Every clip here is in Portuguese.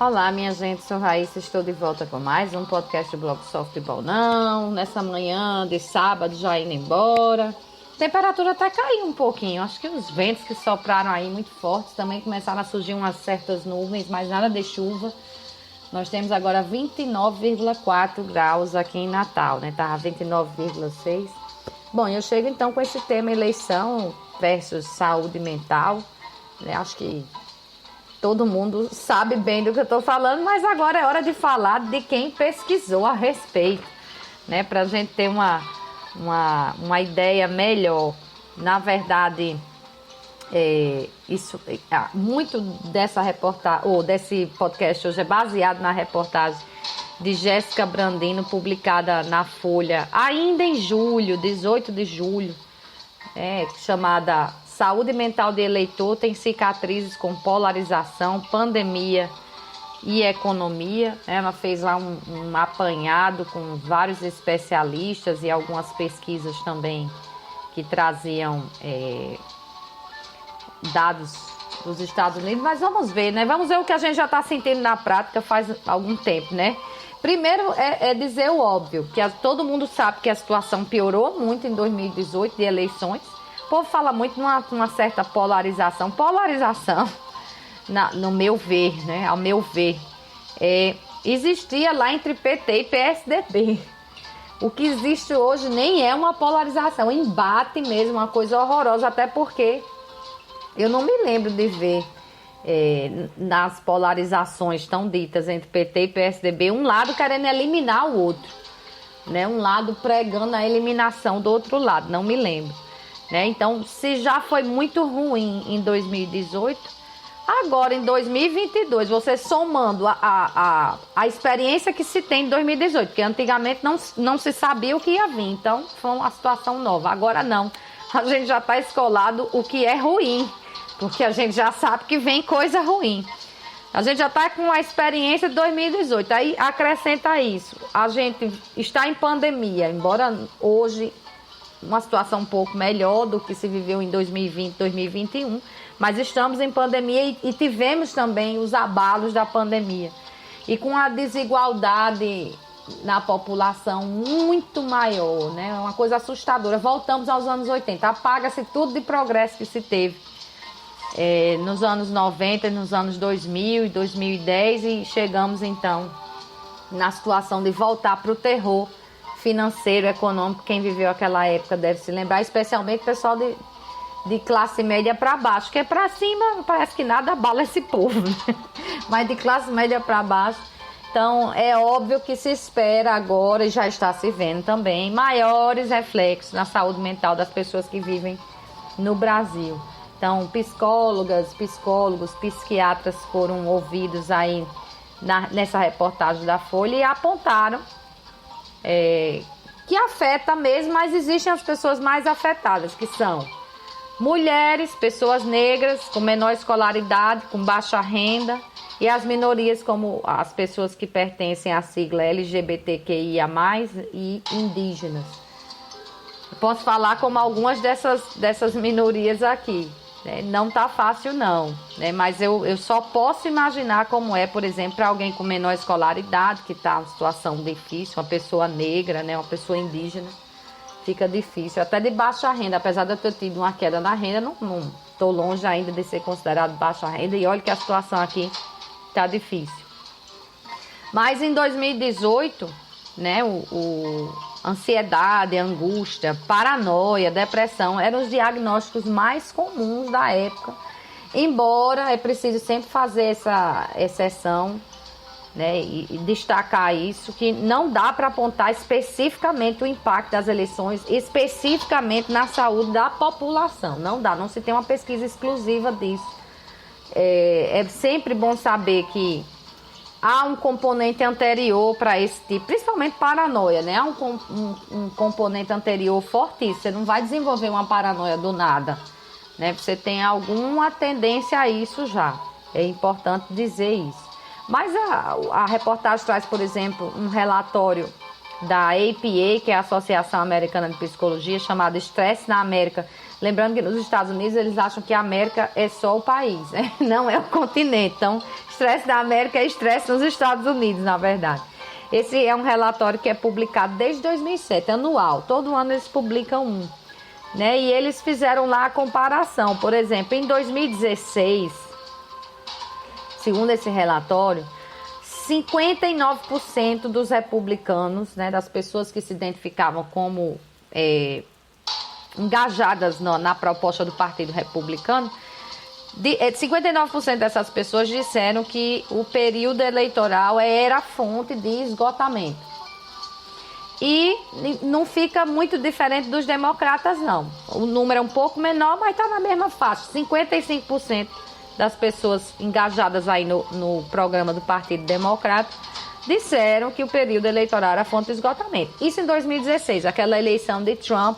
Olá, minha gente, sou Raíssa, estou de volta com mais um podcast do Blog Softball Não. Nessa manhã de sábado, já indo embora. A temperatura até caiu um pouquinho, acho que os ventos que sopraram aí muito fortes também começaram a surgir umas certas nuvens, mas nada de chuva. Nós temos agora 29,4 graus aqui em Natal, né? Tava 29,6. Bom, eu chego então com esse tema eleição versus saúde mental, né? Acho que todo mundo sabe bem do que eu estou falando, mas agora é hora de falar de quem pesquisou a respeito, né? Para a gente ter uma ideia melhor. Na verdade, muito dessa reportagem, ou desse podcast hoje é baseado na reportagem de Jéssica Brandino, publicada na Folha ainda em julho, 18 de julho, chamada Saúde Mental de Eleitor tem cicatrizes com polarização, pandemia e economia. Ela fez lá um apanhado com vários especialistas e algumas pesquisas também que traziam dados dos Estados Unidos. Mas vamos ver, né? Vamos ver o que a gente já está sentindo na prática faz algum tempo, né? Primeiro é dizer o óbvio, que todo mundo sabe que a situação piorou muito em 2018 de eleições. O povo fala muito numa certa polarização. Polarização, no meu ver, né? Ao meu ver, existia lá entre PT e PSDB. O que existe hoje nem é uma polarização, embate mesmo, uma coisa horrorosa, até porque eu não me lembro de ver nas polarizações tão ditas entre PT e PSDB, um lado querendo eliminar o outro, né? Um lado pregando a eliminação do outro lado, não me lembro, né? Então, se já foi muito ruim em 2018, agora em 2022, você somando a experiência que se tem em 2018, porque antigamente não se sabia o que ia vir, então foi uma situação nova. Agora não, a gente já está escolado o que é ruim, porque a gente já sabe que vem coisa ruim. A gente já está com a experiência de 2018, aí acrescenta isso. A gente está em pandemia, embora hoje uma situação um pouco melhor do que se viveu em 2020, 2021, mas estamos em pandemia e tivemos também os abalos da pandemia. E com a desigualdade na população muito maior, né? Uma coisa assustadora. Voltamos aos anos 80, apaga-se tudo de progresso que se teve nos anos 90, nos anos 2000 e 2010 e chegamos então na situação de voltar para o terror financeiro, econômico. Quem viveu aquela época deve se lembrar, especialmente o pessoal de classe média para baixo, que é para cima, parece que nada abala esse povo, né? Mas de classe média para baixo. Então, é óbvio que se espera agora, e já está se vendo também, maiores reflexos na saúde mental das pessoas que vivem no Brasil. Então, psicólogas, psicólogos, psiquiatras foram ouvidos aí nessa reportagem da Folha e apontaram que afeta mesmo, mas existem as pessoas mais afetadas, que são mulheres, pessoas negras com menor escolaridade, com baixa renda, e as minorias como as pessoas que pertencem à sigla LGBTQIA+, e indígenas. Eu posso falar como algumas dessas minorias aqui, né? Não tá fácil não, né? Mas eu só posso imaginar como é, por exemplo, para alguém com menor escolaridade, que está em situação difícil, uma pessoa negra, né? Uma pessoa indígena. Fica difícil, até de baixa renda, apesar de eu ter tido uma queda na renda, não estou longe ainda de ser considerado baixa renda, e olha que a situação aqui está difícil. Mas em 2018, né, ansiedade, angústia, paranoia, depressão eram os diagnósticos mais comuns da época, embora é preciso sempre fazer essa exceção, né, e destacar isso, que não dá para apontar especificamente o impacto das eleições, especificamente na saúde da população. Não dá, não se tem uma pesquisa exclusiva disso. É sempre bom saber que há um componente anterior para esse tipo, principalmente paranoia, né? Há um componente anterior fortíssimo. Você não vai desenvolver uma paranoia do nada, né? Você tem alguma tendência a isso já. É importante dizer isso. Mas a reportagem traz, por exemplo, um relatório da APA, que é a Associação Americana de Psicologia, chamado Estresse na América. Lembrando que nos Estados Unidos eles acham que a América é só o país, né? Não é o continente. Então, estresse da América é estresse nos Estados Unidos, na verdade. Esse é um relatório que é publicado desde 2007, anual. Todo ano eles publicam um, né? E eles fizeram lá a comparação. Por exemplo, em 2016, segundo esse relatório, 59% dos republicanos, né, das pessoas que se identificavam como engajadas na proposta do Partido Republicano, 59% dessas pessoas disseram que o período eleitoral era fonte de esgotamento. E não fica muito diferente dos democratas, não. O número é um pouco menor, mas está na mesma faixa. 55% das pessoas engajadas aí no programa do Partido Democrata disseram que o período eleitoral era fonte de esgotamento. Isso em 2016, aquela eleição de Trump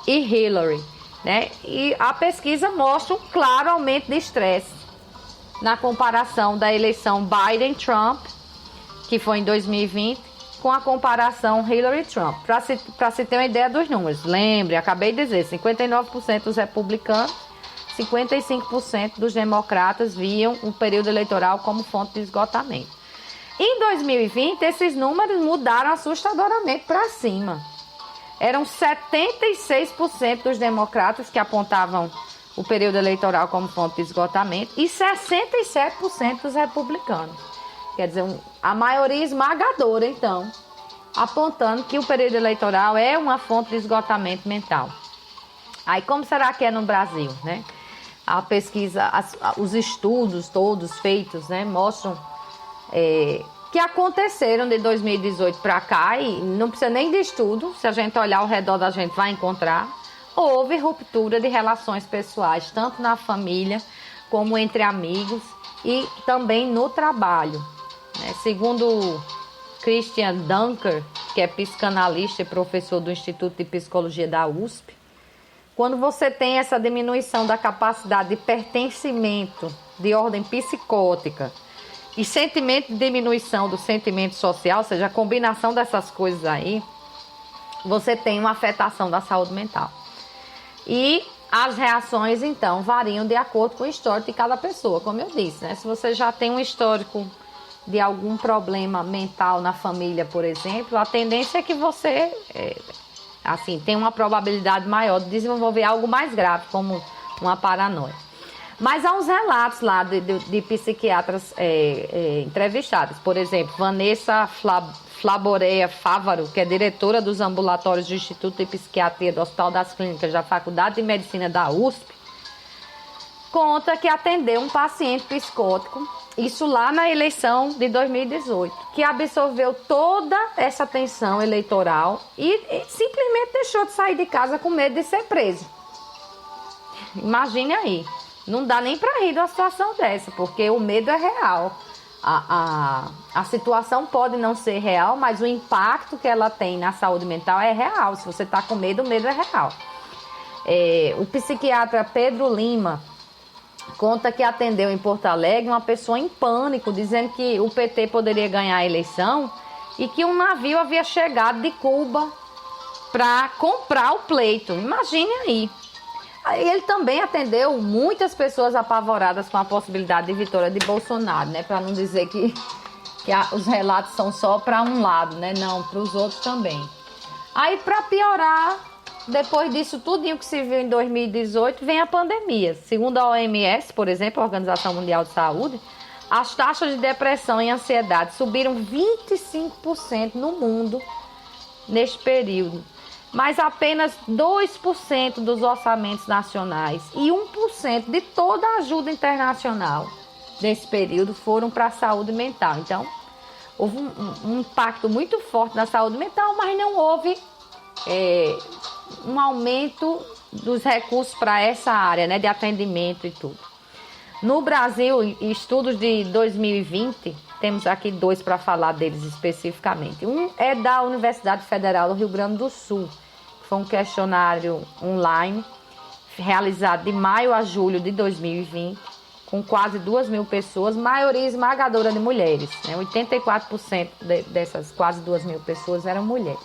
e Hillary, né? E a pesquisa mostra um claro aumento de estresse na comparação da eleição Biden-Trump, que foi em 2020, com a comparação Hillary-Trump. Para se ter uma ideia dos números, lembre, acabei de dizer, 59% dos republicanos, 55% dos democratas viam o período eleitoral como fonte de esgotamento. Em 2020, esses números mudaram assustadoramente para cima. Eram 76% dos democratas que apontavam o período eleitoral como fonte de esgotamento e 67% dos republicanos. Quer dizer, a maioria esmagadora, então, apontando que o período eleitoral é uma fonte de esgotamento mental. Aí, como será que é no Brasil, né? A pesquisa, os estudos todos feitos, né, mostram que aconteceram de 2018 para cá, e não precisa nem de estudo, se a gente olhar ao redor da gente vai encontrar, houve ruptura de relações pessoais, tanto na família como entre amigos e também no trabalho. Né? Segundo Christian Dunker, que é psicanalista e professor do Instituto de Psicologia da USP, quando você tem essa diminuição da capacidade de pertencimento de ordem psicótica e sentimento de diminuição do sentimento social, ou seja, a combinação dessas coisas aí, você tem uma afetação da saúde mental. E as reações, então, variam de acordo com o histórico de cada pessoa, como eu disse, né? Se você já tem um histórico de algum problema mental na família, por exemplo, a tendência é que você tem uma probabilidade maior de desenvolver algo mais grave, como uma paranoia. Mas há uns relatos lá de psiquiatras entrevistados. Por exemplo, Vanessa Flaborea Fávaro, que é diretora dos ambulatórios do Instituto de Psiquiatria do Hospital das Clínicas da Faculdade de Medicina da USP, conta que atendeu um paciente psicótico, isso lá na eleição de 2018, que absorveu toda essa tensão eleitoral e simplesmente deixou de sair de casa com medo de ser preso. Imagine aí, não dá nem para rir de uma situação dessa, porque o medo é real. A situação pode não ser real, mas o impacto que ela tem na saúde mental é real. Se você está com medo, o medo é real. O psiquiatra Pedro Lima conta que atendeu em Porto Alegre uma pessoa em pânico, dizendo que o PT poderia ganhar a eleição e que um navio havia chegado de Cuba para comprar o pleito. Imagine aí. Ele também atendeu muitas pessoas apavoradas com a possibilidade de vitória de Bolsonaro, né? Para não dizer que os relatos são só para um lado, né? Não, para os outros também. Aí, para piorar, depois disso tudinho que se viu em 2018, vem a pandemia. Segundo a OMS, por exemplo, a Organização Mundial de Saúde, as taxas de depressão e ansiedade subiram 25% no mundo neste período. Mas apenas 2% dos orçamentos nacionais e 1% de toda a ajuda internacional nesse período foram para a saúde mental. Então, houve um impacto muito forte na saúde mental, mas não houve um aumento dos recursos para essa área, né, de atendimento e tudo. No Brasil, estudos de 2020, temos aqui dois para falar deles especificamente. Um é da Universidade Federal do Rio Grande do Sul. Foi um questionário online realizado de maio a julho de 2020, com quase 2.000 pessoas, maioria esmagadora de mulheres, né? 84% dessas quase 2.000 pessoas eram mulheres.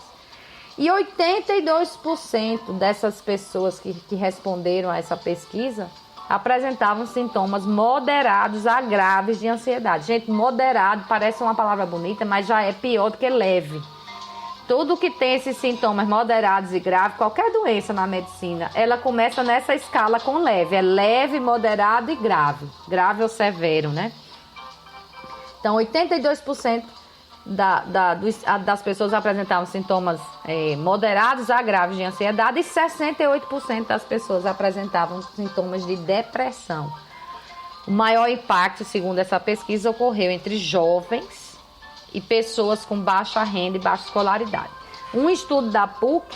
E 82% dessas pessoas que responderam a essa pesquisa apresentavam sintomas moderados a graves de ansiedade. Gente, moderado parece uma palavra bonita, mas já é pior do que leve. Tudo que tem esses sintomas moderados e graves, qualquer doença na medicina, ela começa nessa escala com leve. É leve, moderado e grave. Grave ou severo, né? Então, 82% das pessoas apresentavam sintomas moderados a graves de ansiedade e 68% das pessoas apresentavam sintomas de depressão. O maior impacto, segundo essa pesquisa, ocorreu entre jovens e pessoas com baixa renda e baixa escolaridade. Um estudo da PUC,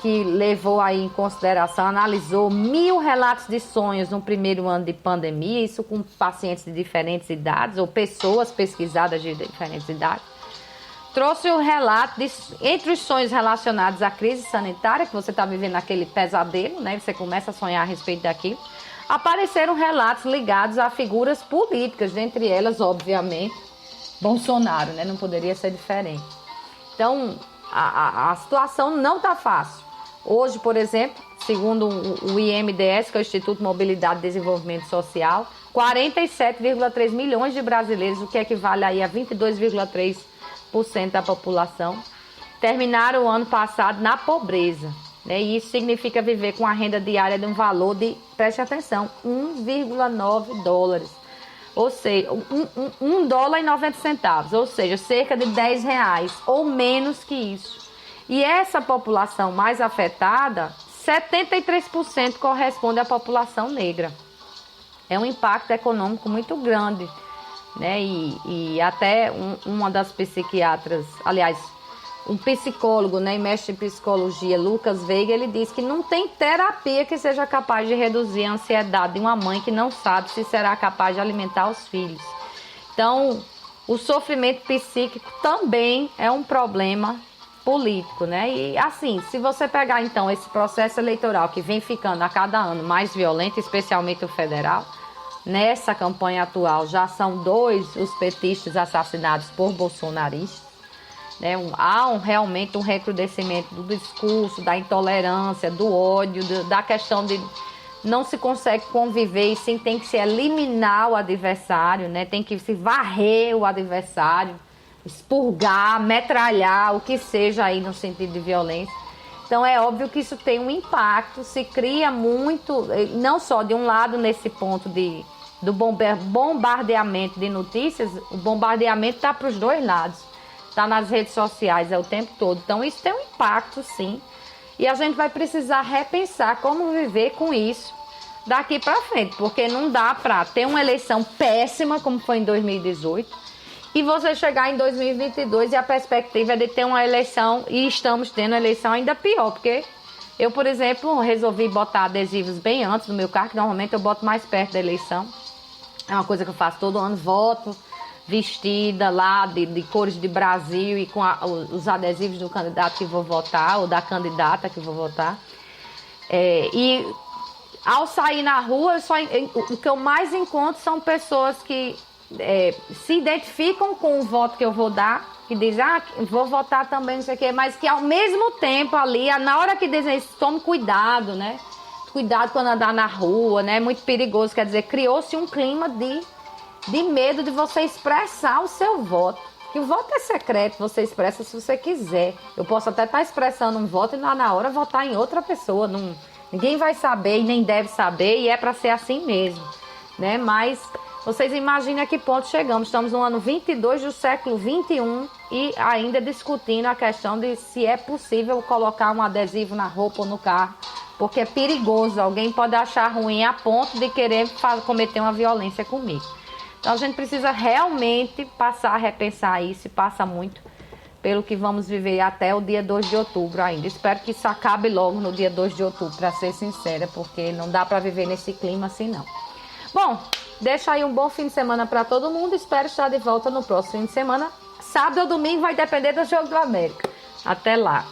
que levou aí em consideração, analisou 1.000 relatos de sonhos no primeiro ano de pandemia, isso com pacientes de diferentes idades, ou pessoas pesquisadas de diferentes idades, trouxe o relato de, entre os sonhos relacionados à crise sanitária, que você está vivendo aquele pesadelo, né? Você começa a sonhar a respeito daquilo, apareceram relatos ligados a figuras políticas, dentre elas, obviamente, Bolsonaro, né? Não poderia ser diferente. Então, a situação não está fácil. Hoje, por exemplo, segundo o IMDS, que é o Instituto de Mobilidade e Desenvolvimento Social, 47,3 milhões de brasileiros, o que equivale aí a 22,3% da população, terminaram o ano passado na pobreza, né? E isso significa viver com a renda diária de um valor de, preste atenção, 1,9 dólares. Ou seja, $1,90, ou seja, cerca de R$10, ou menos que isso. E essa população mais afetada, 73% corresponde à população negra. É um impacto econômico muito grande, né? E até uma das psiquiatras, aliás, um psicólogo, né, e mestre em psicologia, Lucas Veiga, ele diz que não tem terapia que seja capaz de reduzir a ansiedade de uma mãe que não sabe se será capaz de alimentar os filhos. Então, o sofrimento psíquico também é um problema político, né? E assim, se você pegar então esse processo eleitoral que vem ficando a cada ano mais violento, especialmente o federal, nessa campanha atual já são 2 os petistas assassinados por bolsonaristas. Né? Há realmente um recrudescimento do discurso, da intolerância, do ódio, da questão de não se consegue conviver e sim tem que se eliminar o adversário, né? Tem que se varrer o adversário, expurgar, metralhar, o que seja aí no sentido de violência. Então é óbvio que isso tem um impacto, se cria muito, não só de um lado nesse ponto do bombardeamento de notícias, o bombardeamento está para os dois lados. Está nas redes sociais o tempo todo. Então, isso tem um impacto, sim. E a gente vai precisar repensar como viver com isso daqui para frente. Porque não dá para ter uma eleição péssima, como foi em 2018, e você chegar em 2022 e a perspectiva é de ter uma eleição, e estamos tendo uma eleição ainda pior. Porque eu, por exemplo, resolvi botar adesivos bem antes do meu carro, que normalmente eu boto mais perto da eleição. É uma coisa que eu faço todo ano, voto vestida lá de cores de Brasil e com os adesivos do candidato que vou votar ou da candidata que vou votar. E ao sair na rua, o que eu mais encontro são pessoas que se identificam com o voto que eu vou dar, que dizem, vou votar também, não sei o quê, mas que ao mesmo tempo ali, na hora que dizem isso, tome cuidado, né? Cuidado quando andar na rua, né? É muito perigoso, quer dizer, criou-se um clima de medo de você expressar o seu voto. Que o voto é secreto, você expressa se você quiser. Eu posso até estar expressando um voto e na hora votar em outra pessoa. Ninguém vai saber e nem deve saber, e é para ser assim mesmo, né? Mas vocês imaginem a que ponto chegamos. Estamos no ano 22 do século 21 e ainda discutindo a questão de se é possível colocar um adesivo na roupa ou no carro, porque é perigoso. Alguém pode achar ruim a ponto de querer cometer uma violência comigo. Então a gente precisa realmente passar a repensar isso, e passa muito pelo que vamos viver até o dia 2 de outubro ainda. Espero que isso acabe logo no dia 2 de outubro, para ser sincera, porque não dá para viver nesse clima assim não. Bom, deixa aí um bom fim de semana para todo mundo, espero estar de volta no próximo fim de semana. Sábado ou domingo vai depender do Jogo do América. Até lá!